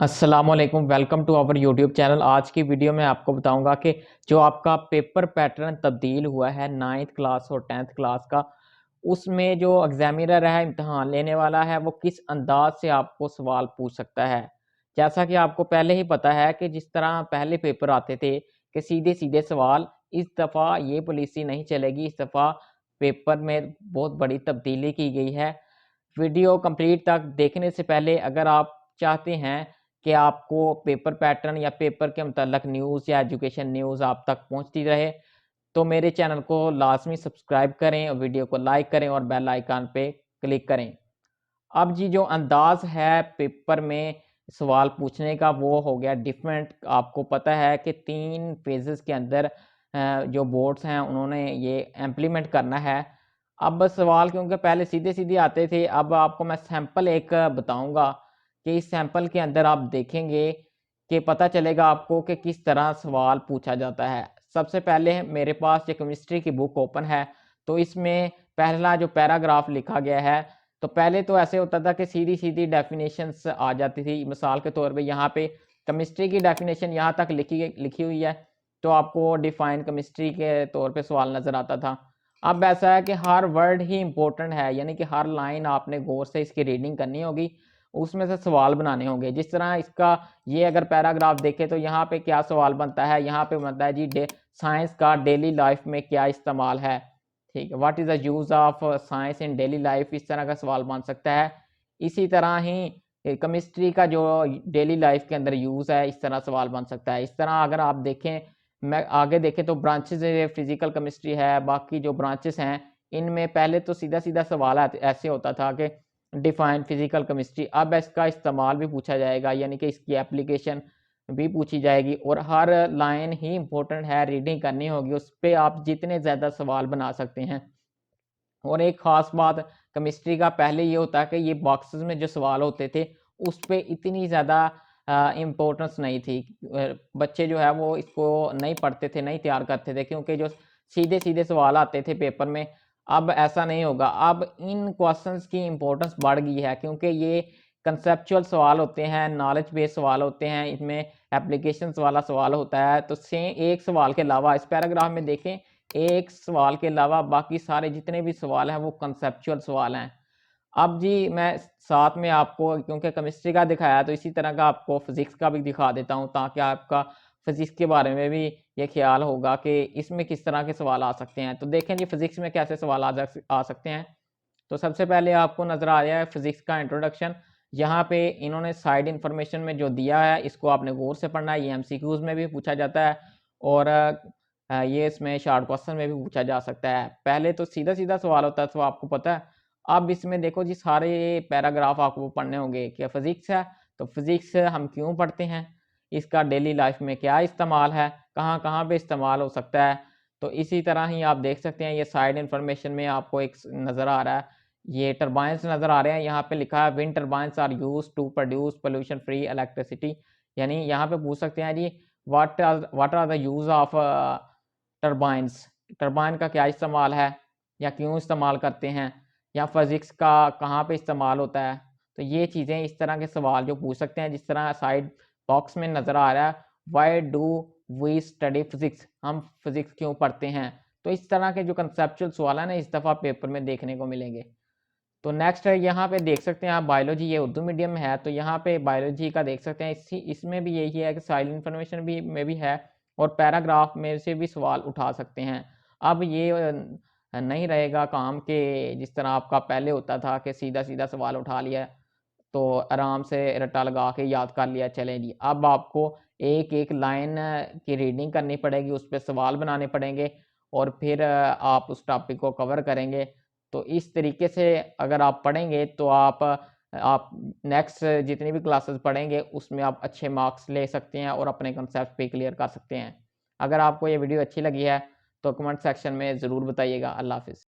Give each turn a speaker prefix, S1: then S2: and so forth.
S1: अस्सलामुअलैकुम, welcome to our YouTube channel. आज की वीडियो में आपको बताऊंगा कि जो आपका पेपर पैटर्न तब्दील हुआ है 9th क्लास और 10th क्लास का, उसमें जो एग्जामिनर है, इम्तहान लेने वाला है, वो किस अंदाज से आपको सवाल पूछ सकता है। जैसा कि आपको पहले ही पता है कि जिस तरह पहले पेपर आते थे कि सीधे सीधे सवाल, इस दफ़ा ये पॉलिसी नहीं चलेगी। इस दफ़ा पेपर में बहुत बड़ी तब्दीली की गई है। वीडियो कंप्लीट तक देखने से पहले अगर आप चाहते हैं कि आपको पेपर पैटर्न या पेपर के मतलब न्यूज़ या एजुकेशन न्यूज़ आप तक पहुंचती रहे, तो मेरे चैनल को लाजमी सब्सक्राइब करें और वीडियो को लाइक करें और बेल आइकन पे क्लिक करें। अब जी जो अंदाज है पेपर में सवाल पूछने का, वो हो गया डिफरेंट। आपको पता है कि 3 फेजेस के अंदर जो बोर्ड्स हैं उन्होंने ये इम्प्लीमेंट करना है। अब सवाल क्योंकि पहले सीधे सीधे आते थे, अब आपको मैं सैंपल एक बताऊंगा कि इस सैंपल के अंदर आप देखेंगे कि पता चलेगा आपको कि किस तरह सवाल पूछा जाता है। सबसे पहले मेरे पास ये केमिस्ट्री की बुक ओपन है, तो इसमें पहला जो पैराग्राफ लिखा गया है, तो पहले तो ऐसे होता था कि सीधी-सीधी डेफिनेशंस आ जाती थी। मिसाल के तौर पे यहाँ पे केमिस्ट्री की डेफिनेशन यहाँ तक लिखी हुई है, तो आपको डिफाइन केमिस्ट्री के तौर पे सवाल नज़र आता था। अब ऐसा है कि हर वर्ड ही इम्पोर्टेंट है, यानी कि हर लाइन आपने गौर से इसकी रीडिंग करनी होगी, उसमें से सवाल बनाने होंगे। जिस तरह इसका ये अगर पैराग्राफ देखें तो यहाँ पे क्या सवाल बनता है, यहाँ पे बनता है जी साइंस का डेली लाइफ में क्या इस्तेमाल है। ठीक है, what is the use of science in daily life, इस तरह का सवाल बन सकता है। इसी तरह ही केमिस्ट्री का जो डेली लाइफ के अंदर यूज़ है, इस तरह सवाल बन सकता है। इस तरह अगर आप देखें, मैं आगे देखें तो ब्रांचेस फिजिकल केमिस्ट्री है, बाकी जो ब्रांचेस हैं इनमें पहले तो सीधा सीधा सवाल ऐसे होता था कि डिफाइन फिजिकल केमिस्ट्री। अब इसका इस्तेमाल भी पूछा जाएगा, यानी कि इसकी एप्लीकेशन भी पूछी जाएगी और हर लाइन ही इम्पोर्टेंट है, रीडिंग करनी होगी। उस पे आप जितने ज़्यादा सवाल बना सकते हैं। और एक ख़ास बात केमिस्ट्री का पहले ये होता है कि ये बॉक्सेस में जो सवाल होते थे, उस पे इतनी ज़्यादा इम्पोर्टेंस नहीं थी। बच्चे जो है वो इसको नहीं पढ़ते थे, नहीं तैयार करते थे, क्योंकि जो सीधे-सीधे सवाल आते थे पेपर में। अब ऐसा नहीं होगा, अब इन क्वेश्चंस की इम्पोर्टेंस बढ़ गई है, क्योंकि ये कंसेप्चुअल सवाल होते हैं, नॉलेज बेस्ड सवाल होते हैं, इनमें एप्लीकेशंस वाला सवाल होता है। तो एक सवाल के अलावा इस पैराग्राफ में देखें, एक सवाल के अलावा बाकी सारे जितने भी सवाल हैं वो कंसेप्चुअल सवाल हैं। अब जी मैं साथ में आपको, क्योंकि केमिस्ट्री का दिखाया, तो इसी तरह का आपको फिज़िक्स का भी दिखा देता हूँ, ताकि आपका फिज़िक्स के बारे में भी ये ख़्याल होगा कि इसमें किस तरह के सवाल आ सकते हैं। तो देखें जी फिज़िक्स में कैसे सवाल आ सकते हैं। तो सबसे पहले आपको नज़र आ रहा है फिज़िक्स का इंट्रोडक्शन। यहाँ पे इन्होंने साइड इन्फॉर्मेशन में जो दिया है, इसको आपने गौर से पढ़ना है। ये एमसीक्यूज़ में भी पूछा जाता है और ये इसमें शॉर्ट क्वेश्चन में भी पूछा जा सकता है। पहले तो सीधा-सीधा सवाल होता है, तो आपको पता है। अब इसमें देखो जी, सारे पैराग्राफ आपको पढ़ने होंगे कि फिज़िक्स है, तो फिज़िक्स हम क्यों पढ़ते हैं? इसका डेली लाइफ में क्या इस्तेमाल है? कहाँ-कहाँ पे इस्तेमाल हो सकता है? तो इसी तरह ही आप देख सकते हैं, ये साइड इन्फॉर्मेशन में आपको एक नज़र आ रहा है, ये टरबाइन्स नज़र आ रहे हैं। यहाँ पे लिखा है wind turbines are used to produce pollution free electricity. यानी यहाँ पे पूछ सकते हैं जी, what are the use of turbines. Turbine का क्या इस्तेमाल है या क्यों इस्तेमाल करते हैं, या फिज़िक्स का कहाँ पे इस्तेमाल होता है। तो ये चीज़ें, इस तरह के सवाल जो पूछ सकते हैं, जिस तरह साइड बॉक्स में नज़र आ रहा है, why do we study physics, हम फिज़िक्स क्यों पढ़ते हैं। तो इस तरह के जो कंसेप्चुअल सवाल है ना, इस दफ़ा पेपर में देखने को मिलेंगे। तो नेक्स्ट है, यहाँ पे देख सकते हैं आप बायोलॉजी, ये उर्दू मीडियम में है, तो यहाँ पे बायोलॉजी का देख सकते हैं। इसमें भी यही है कि साइड इन्फॉर्मेशन भी में भी है और पैराग्राफ में से भी सवाल उठा सकते हैं। अब ये नहीं रहेगा काम के जिस तरह आपका पहले होता था कि सीधा-सीधा सवाल उठा लिया, तो आराम से रट्टा लगा के याद कर लिया, चलें जी। अब आपको एक-एक लाइन की रीडिंग करनी पड़ेगी, उस पे सवाल बनाने पड़ेंगे और फिर आप उस टॉपिक को कवर करेंगे। तो इस तरीके से अगर आप पढ़ेंगे तो आप नेक्स्ट जितनी भी क्लासेस पढ़ेंगे उसमें आप अच्छे मार्क्स ले सकते हैं और अपने कॉन्सेप्ट भी क्लियर कर सकते हैं। अगर आपको ये वीडियो अच्छी लगी है तो कमेंट सेक्शन में ज़रूर बताइएगा। अल्लाह हाफ़िज़।